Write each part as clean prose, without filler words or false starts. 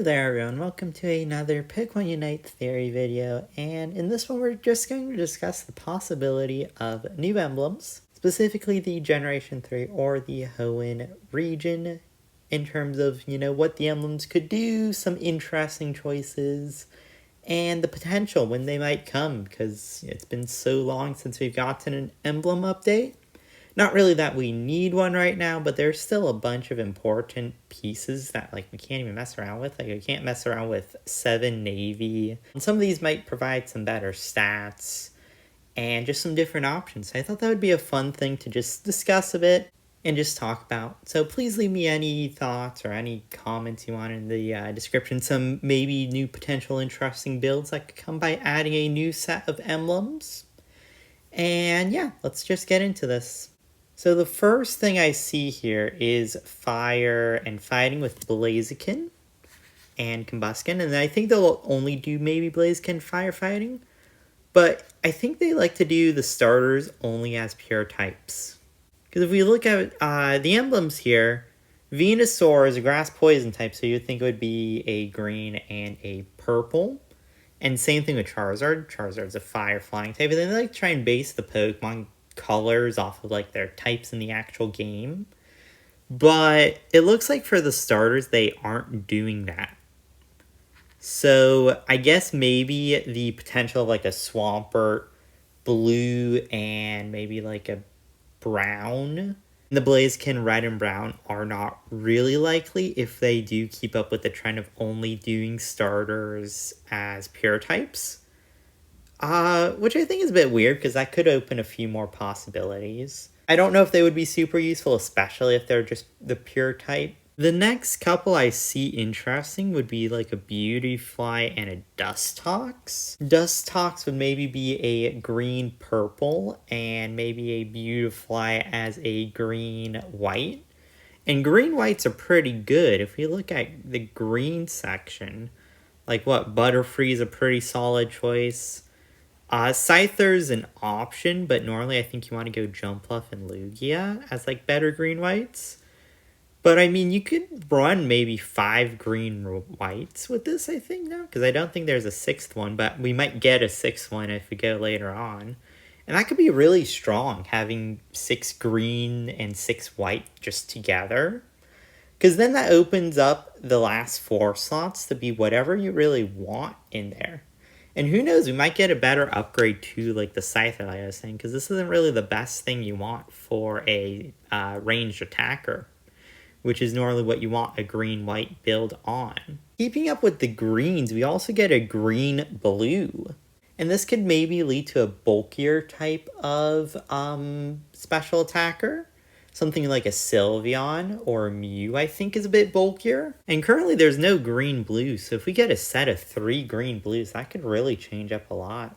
Hello there everyone, welcome to another Pokemon Unite Theory video, and in this one we're just going to discuss the possibility of new emblems, specifically the Generation 3 or the Hoenn region, in terms of, what the emblems could do, some interesting choices, and the potential when they might come, because it's been so long since we've gotten an emblem update. Not really that we need one right now, but there's still a bunch of important pieces that, we can't even mess around with. We can't mess around with 7 Navy. And some of these might provide some better stats and just some different options. I thought that would be a fun thing to just discuss a bit and just talk about. So please leave me any thoughts or any comments you want in the description. Some maybe new potential interesting builds that could come by adding a new set of emblems. And yeah, let's just get into this. So the first thing I see here is Fire and Fighting with Blaziken and Combusken. And I think they'll only do maybe Blaziken Firefighting. But I think they like to do the starters only as pure types. Because if we look at the emblems here, Venusaur is a grass poison type, so you'd think it would be a green and a purple. And same thing with Charizard. Charizard's a fire flying type. And then they like to try and base the Pokemon colors off of their types in the actual game, but it looks like for the starters they aren't doing that. So I guess maybe the potential of a Swampert blue and maybe a brown, the Blaziken red and brown are not really likely if they do keep up with the trend of only doing starters as pure types. Which I think is a bit weird because that could open a few more possibilities. I don't know if they would be super useful, especially if they're just the pure type. The next couple I see interesting would be a Beautifly and a Dustox. Dustox would maybe be a green-purple and maybe a Beautifly as a green-white. And green-whites are pretty good. If we look at the green section, Butterfree is a pretty solid choice. Scyther's an option, but normally I think you want to go Jumpluff and Lugia as better green whites. But I mean, you could run maybe 5 green whites with this, I think, now, because I don't think there's a 6th one, but we might get a 6th one if we go later on. And that could be really strong, having 6 green and 6 white just together. Because then that opens up the last 4 slots to be whatever you really want in there. And who knows, we might get a better upgrade to the Scyther, like I was saying, because this isn't really the best thing you want for a ranged attacker, which is normally what you want a green-white build on. Keeping up with the greens, we also get a green-blue. And this could maybe lead to a bulkier type of special attacker. Something like a Sylveon or a Mew, I think, is a bit bulkier. And currently there's no green-blue, so if we get a set of 3 green-blues, that could really change up a lot.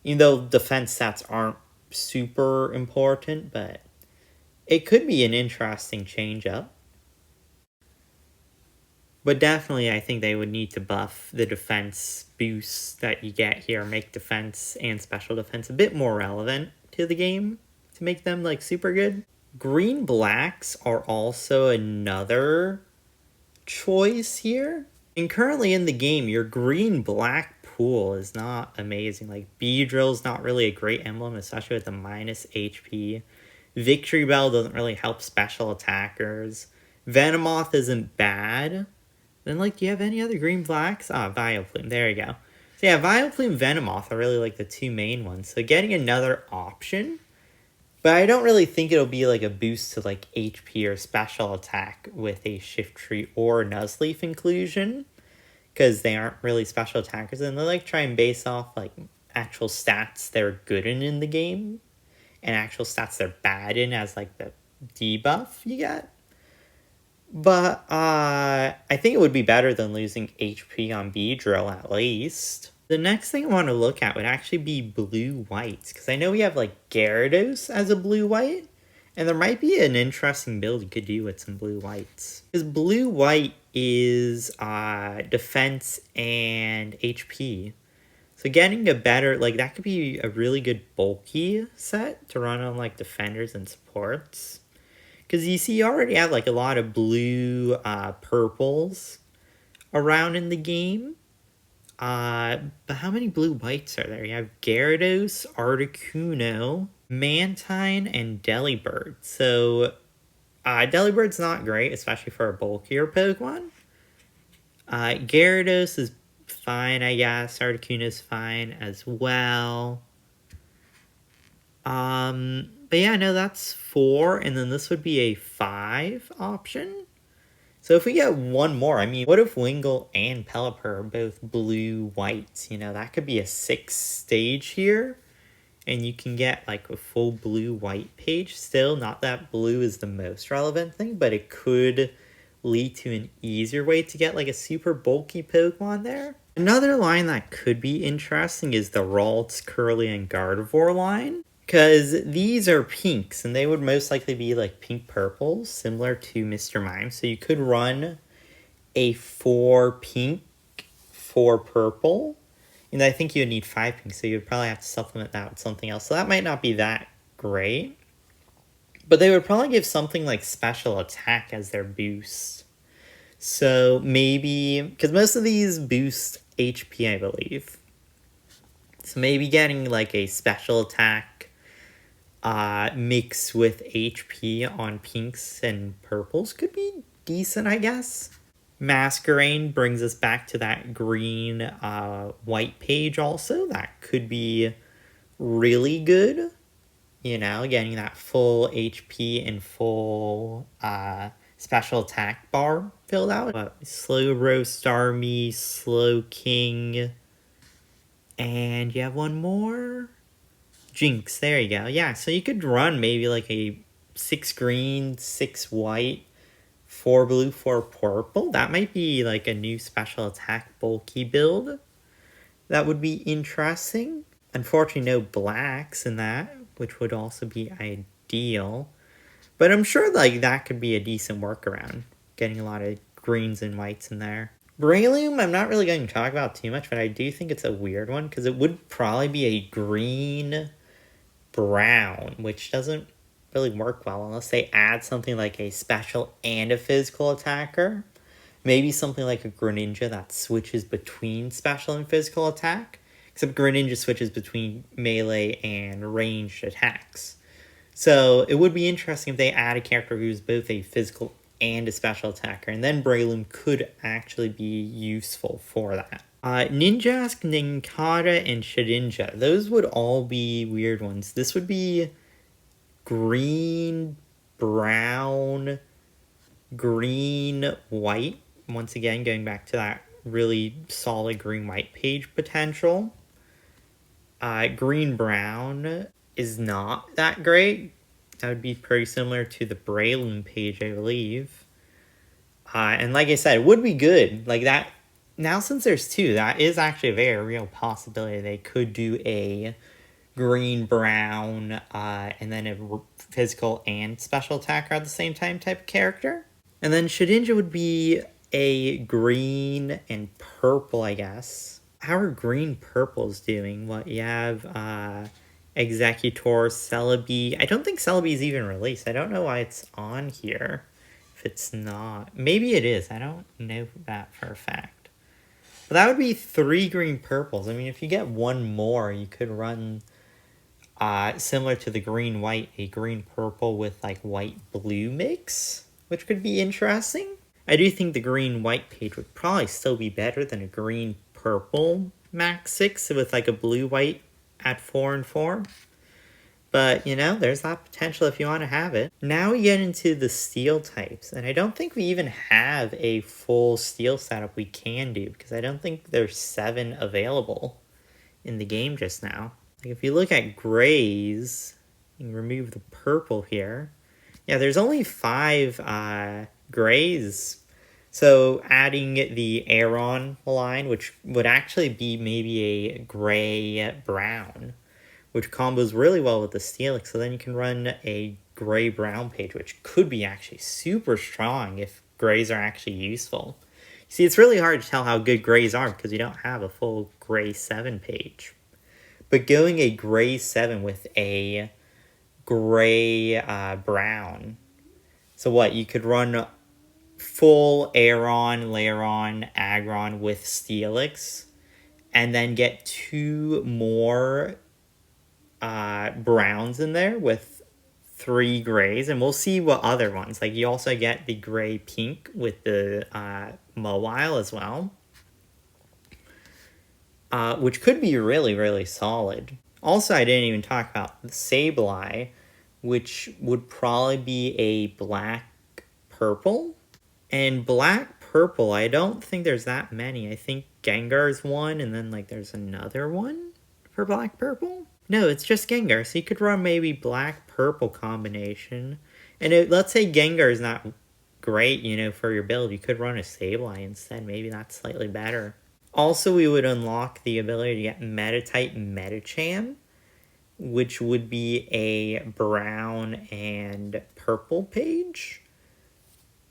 Even though defense stats aren't super important, but it could be an interesting change-up. But definitely, I think they would need to buff the defense boosts that you get here, make defense and special defense a bit more relevant to the game to make them, super good. Green blacks are also another choice here. And currently in the game, your green black pool is not amazing. Beedrill's not really a great emblem, especially with the minus HP. Victory Bell doesn't really help special attackers. Venomoth isn't bad. Then, do you have any other green blacks? Vileplume, there you go. So yeah, Vileplume and Venomoth are really the 2 main ones. So getting another option. But I don't really think it'll be a boost to HP or special attack with a Shiftry or Nuzleaf inclusion, because they aren't really special attackers, and they try and base off actual stats they're good in the game and actual stats they're bad in as the debuff you get. But I think it would be better than losing HP on Beedrill at least. The next thing I want to look at would actually be blue-whites, because I know we have Gyarados as a blue-white, and there might be an interesting build you could do with some blue-whites. Because blue-white is defense and HP. So getting a better, that could be a really good bulky set to run on defenders and supports. Because you see, you already have a lot of blue purples around in the game. But how many blue whites are there? You have Gyarados, Articuno, Mantine, and Delibird. So, Delibird's not great, especially for a bulkier Pokemon. Gyarados is fine, I guess. Articuno's fine as well. But yeah, no, that's 4, and then this would be a 5 option. So if we get one more, I mean, what if Wingull and Pelipper are both blue-whites? You know, that could be a 6 stage here, and you can get, like, a full blue-white page still. Not that blue is the most relevant thing, but it could lead to an easier way to get, like, a super bulky Pokemon there. Another line that could be interesting is the Ralts, Curly, and Gardevoir line. Because these are pinks, and they would most likely be like pink purples, similar to Mr. Mime. So you could run a 4 pink, 4 purple. And I think you would need 5 pink, so you would probably have to supplement that with something else. So that might not be that great. But they would probably give something like special attack as their boost. So maybe, because most of these boost HP, I believe. So maybe getting like a special attack mix with HP on pinks and purples could be decent, I guess. Masquerain brings us back to that green white page also. That could be really good. You know, getting that full HP and full special attack bar filled out. Slowbro, Starmie, Slowking. And you have one more? Jinx, there you go. Yeah, so you could run maybe like a 6 green, 6 white, 4 blue, 4 purple. That might be like a new special attack bulky build. That would be interesting. Unfortunately, no blacks in that, which would also be ideal. But I'm sure like that could be a decent workaround. Getting a lot of greens and whites in there. Breloom, I'm not really going to talk about too much, but I do think it's a weird one because it would probably be a green brown, which doesn't really work well unless they add something like a special and a physical attacker. Maybe something like a Greninja that switches between special and physical attack. Except Greninja switches between melee and ranged attacks. So it would be interesting if they add a character who's both a physical and a special attacker. And then Breloom could actually be useful for that. Ninjask, Nincada, and Shedinja. Those would all be weird ones. This would be green, brown, green, white. Once again, going back to that really solid green-white page potential. Green-brown is not that great. That would be pretty similar to the Breloom page, I believe. And like I said, it would be good. Like that. Now, since there's 2, that is actually a very real possibility. They could do a green-brown and then a physical and special attacker at the same time type of character. And then Shedinja would be a green and purple, I guess. How are green purples doing? What, you have Executor, Celebi. I don't think Celebi is even released. I don't know why it's on here if it's not. Maybe it is. I don't know that for a fact. But that would be 3 green purples. I mean, if you get one more, you could run similar to the green white, a green purple with like white blue mix, which could be interesting. I do think the green white page would probably still be better than a green purple max 6 with like a blue white at 4 and 4. But, you know, there's that potential if you want to have it. Now we get into the steel types. And I don't think we even have a full steel setup we can do. Because I don't think there's 7 available in the game just now. Like if you look at grays, you can remove the purple here. Yeah, there's only 5 grays. So adding the Aggron line, which would actually be maybe a gray-brown, which combos really well with the Steelix. So then you can run a gray-brown page, which could be actually super strong if grays are actually useful. See, it's really hard to tell how good grays are because you don't have a full gray 7 page. But going a gray 7 with a gray brown. So what, you could run full Aeron, Lairon, Aggron with Steelix, and then get 2 more browns in there with 3 grays, and we'll see what other ones. Like, you also get the gray pink with the Mawile as well, which could be really, really solid. Also, I didn't even talk about the Sableye, which would probably be a black-purple. And black-purple, I don't think there's that many. I think Gengar's one, and then, like, there's another one for black-purple. No, it's just Gengar, so you could run maybe black-purple combination. And let's say Gengar is not great, you know, for your build. You could run a Sableye instead. Maybe that's slightly better. Also, we would unlock the ability to get Meta-type Medicham, which would be a brown and purple page.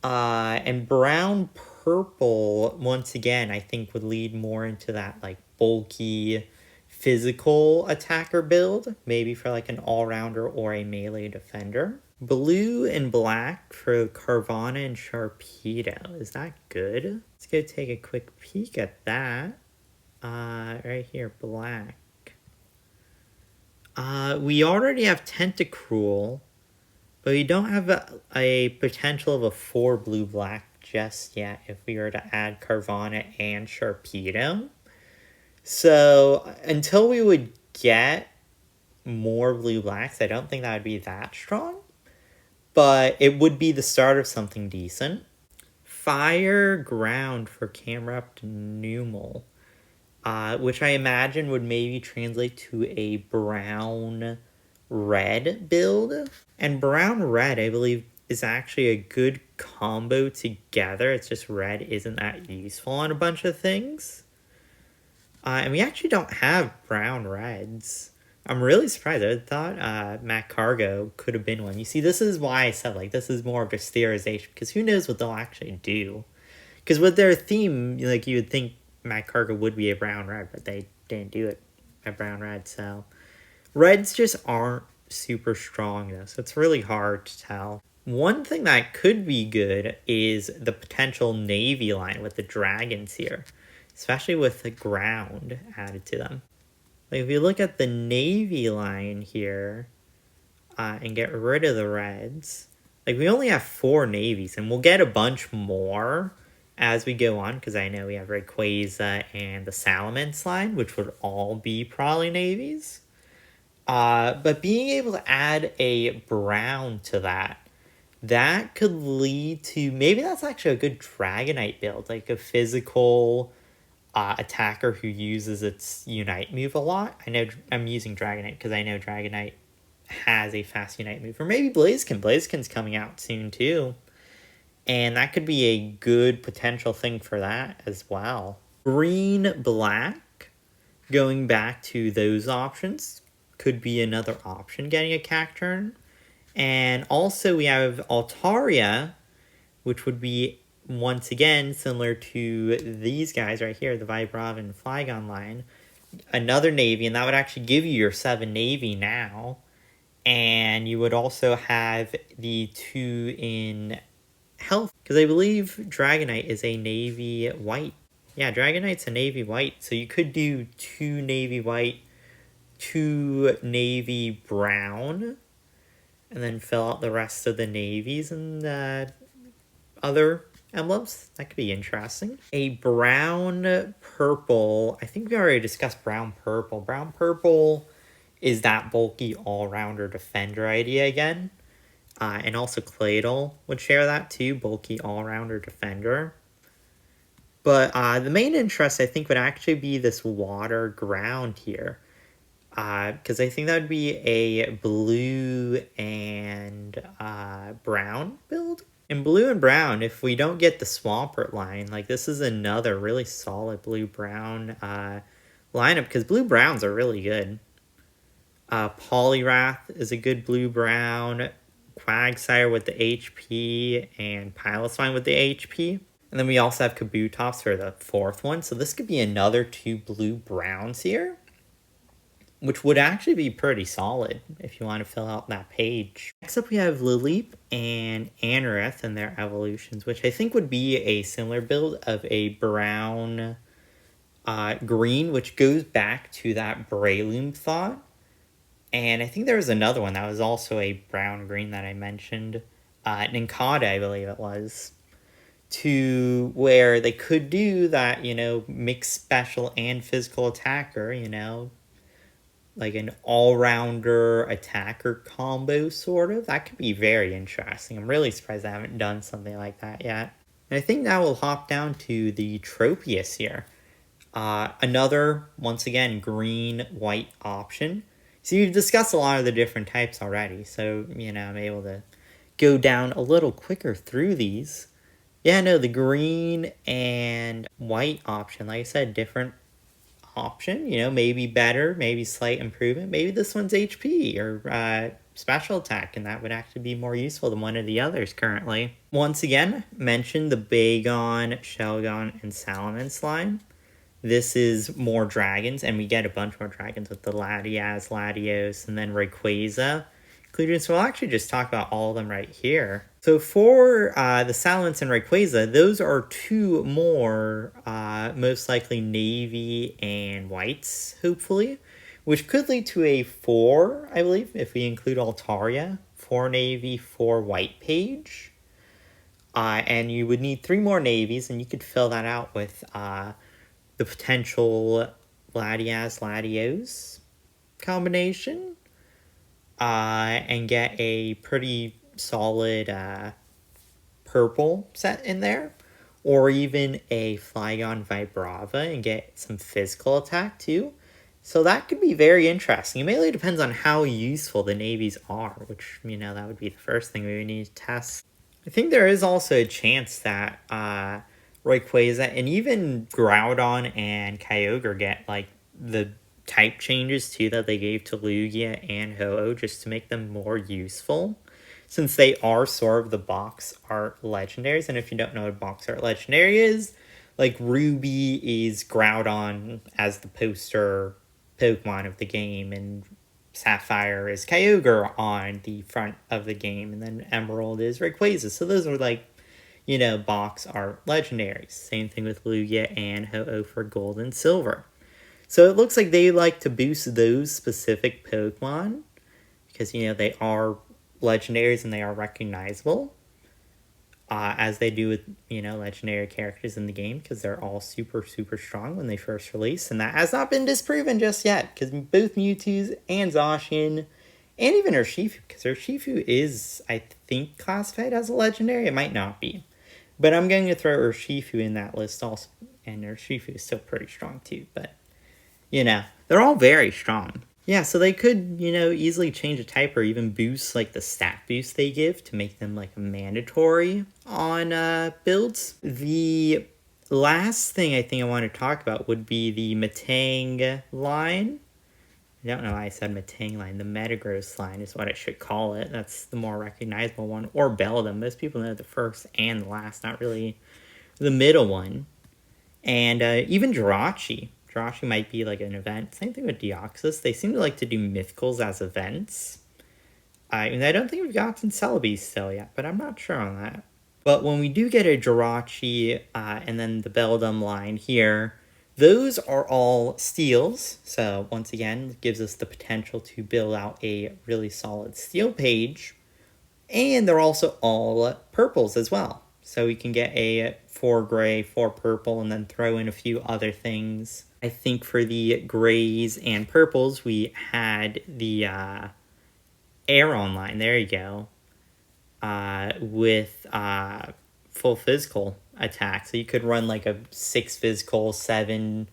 And brown-purple, once again, I think would lead more into that, like, bulky, physical attacker build. Maybe for, like, an all-rounder or a melee defender. Blue and black for Carvanha and Sharpedo. Is that good? Let's go take a quick peek at that. Right here, black. We already have Tentacruel, but we don't have a potential of a 4 blue-black just yet if we were to add Carvanha and Sharpedo. So, until we would get more blue-blacks, I don't think that would be that strong. But it would be the start of something decent. Fire Ground for Camerupt Numel, which I imagine would maybe translate to a brown-red build. And brown-red, I believe, is actually a good combo together. It's just red isn't that useful on a bunch of things. And we actually don't have brown-reds. I'm really surprised. I thought Matt Cargo could have been one. You see, this is why I said, like, this is more of just theorization, because who knows what they'll actually do. Because with their theme, like, you would think Matt Cargo would be a brown-red, but they didn't do it a brown-red, so. Reds just aren't super strong, though, so it's really hard to tell. One thing that could be good is the potential Navy line with the dragons here, especially with the ground added to them. Like, if you look at the Navy line here, and get rid of the reds, like, we only have 4 navies, and we'll get a bunch more as we go on, because I know we have Rayquaza and the Salamence line, which would all be probably navies. But being able to add a brown to that could lead to, maybe that's actually a good Dragonite build, like a physical attacker who uses its Unite move a lot. I know I'm using Dragonite because I know Dragonite has a fast Unite move. Or maybe Blaziken. Blaziken's coming out soon too. And that could be a good potential thing for that as well. Green-black, going back to those options, could be another option, getting a Cacturne. And also we have Altaria, which would be, once again, similar to these guys right here, the Vibrava and Flygon line, another Navy, and that would actually give you your 7 Navy now. And you would also have the 2 in health, because I believe Dragonite is a Navy white. Yeah, Dragonite's a Navy white, so you could do 2 Navy white, 2 Navy brown, and then fill out the rest of the navies and other emblems. That could be interesting. A brown-purple. I think we already discussed brown-purple. Brown-purple is that bulky all-rounder defender idea again. And also Claydol would share that too, bulky all-rounder defender. But the main interest, I think, would actually be this water ground here. Because I think that would be a blue and brown build. In blue and brown, if we don't get the Swampert line, like, this is another really solid blue-brown lineup, because blue-browns are really good. Poliwrath is a good blue-brown, Quagsire with the HP, and Piloswine with the HP. And then we also have Kabutops for the 4th one, so this could be another 2 blue-browns here. which would actually be pretty solid if you want to fill out that page. Next up, we have Lileep and Anorith and their evolutions, which I think would be a similar build of a brown green, which goes back to that Breloom thought. And I think there was another one that was also a brown green that I mentioned. Nincada, I believe it was. To where they could do that, you know, mixed special and physical attacker, you know, like an all-rounder attacker combo, sort of. That could be very interesting. I'm really surprised I haven't done something like that yet. And I think now we'll hop down to the Tropius here. Another, once again, green-white option. So we've discussed a lot of the different types already, so, you know, I'm able to go down a little quicker through these. Yeah, no, the green and white option, like I said, different option, you know, maybe better, maybe slight improvement, maybe this one's HP or special attack, and that would actually be more useful than one of the others currently. Once again, mention the Bagon, Shelgon, and Salamence line. This is more dragons, and we get a bunch more dragons with the Latias, Latios, and then Rayquaza included. So we'll actually just talk about all of them right here. So for the Salamence and Rayquaza, those are two more, most likely navy and whites, hopefully, which could lead to a 4, I believe, if we include Altaria. 4 navy, 4 white page. And you would need 3 more navies, and you could fill that out with the potential Latias, Latios combination, and get a pretty solid purple set in there, or even a Flygon Vibrava and get some physical attack too. So that could be very interesting. It mainly depends on how useful the navies are, which, you know, that would be the first thing we would need to test. I think there is also a chance that Rayquaza and even Groudon and Kyogre get, like, the type changes, too, that they gave to Lugia and Ho-Oh just to make them more useful, since they are sort of the box art legendaries. And if you don't know what box art legendary is, like, Ruby is Groudon as the poster Pokemon of the game, and Sapphire is Kyogre on the front of the game, and then Emerald is Rayquaza. So those are, like, you know, box art legendaries. Same thing with Lugia and Ho-Oh for Gold and Silver. So it looks like they like to boost those specific Pokemon because, you know, they are legendaries and they are recognizable, as they do with, you know, legendary characters in the game, because they're all super, super strong when they first release. And that has not been disproven just yet, because both Mewtwo's and Zacian, and even Urshifu, because Urshifu is, I think, classified as a legendary. It might not be. But I'm going to throw Urshifu in that list also. And Urshifu is still pretty strong too. But, you know, they're all very strong. Yeah, so they could, you know, easily change a type or even boost, like, the stat boost they give to make them, like, mandatory on builds. The last thing I think I want to talk about would be the Metang line. I don't know why I said Metang line. The Metagross line is what I should call it. That's the more recognizable one. Or Beldum. Most people know the first and the last, not really the middle one. And even Jirachi. Jirachi might be like an event. Same thing with Deoxys. They seem to like to do mythicals as events. And I don't think we've gotten Celebi still yet, but I'm not sure on that. But when we do get a Jirachi and then the Beldum line here, those are all steals. So once again, it gives us the potential to build out a really solid steel page. And they're also all purples as well. So we can get a 4 gray, 4 purple, and then throw in a few other things. I think for the grays and purples, we had the Aggron line. There you go. With full physical attack. So you could run like a 6 physical, 7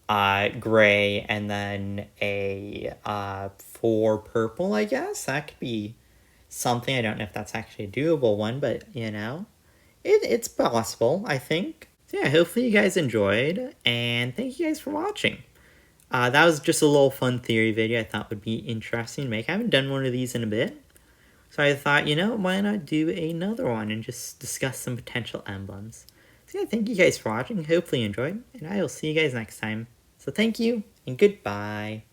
gray, and then a 4 purple, I guess. That could be something. I don't know if that's actually a doable one, but, you know, it's possible, I think. So yeah, hopefully you guys enjoyed, and thank you guys for watching. That was just a little fun theory video I thought would be interesting to make. I haven't done one of these in a bit. So I thought, you know, why not do another one and just discuss some potential emblems. So yeah, thank you guys for watching. Hopefully you enjoyed, and I will see you guys next time. So thank you, and goodbye.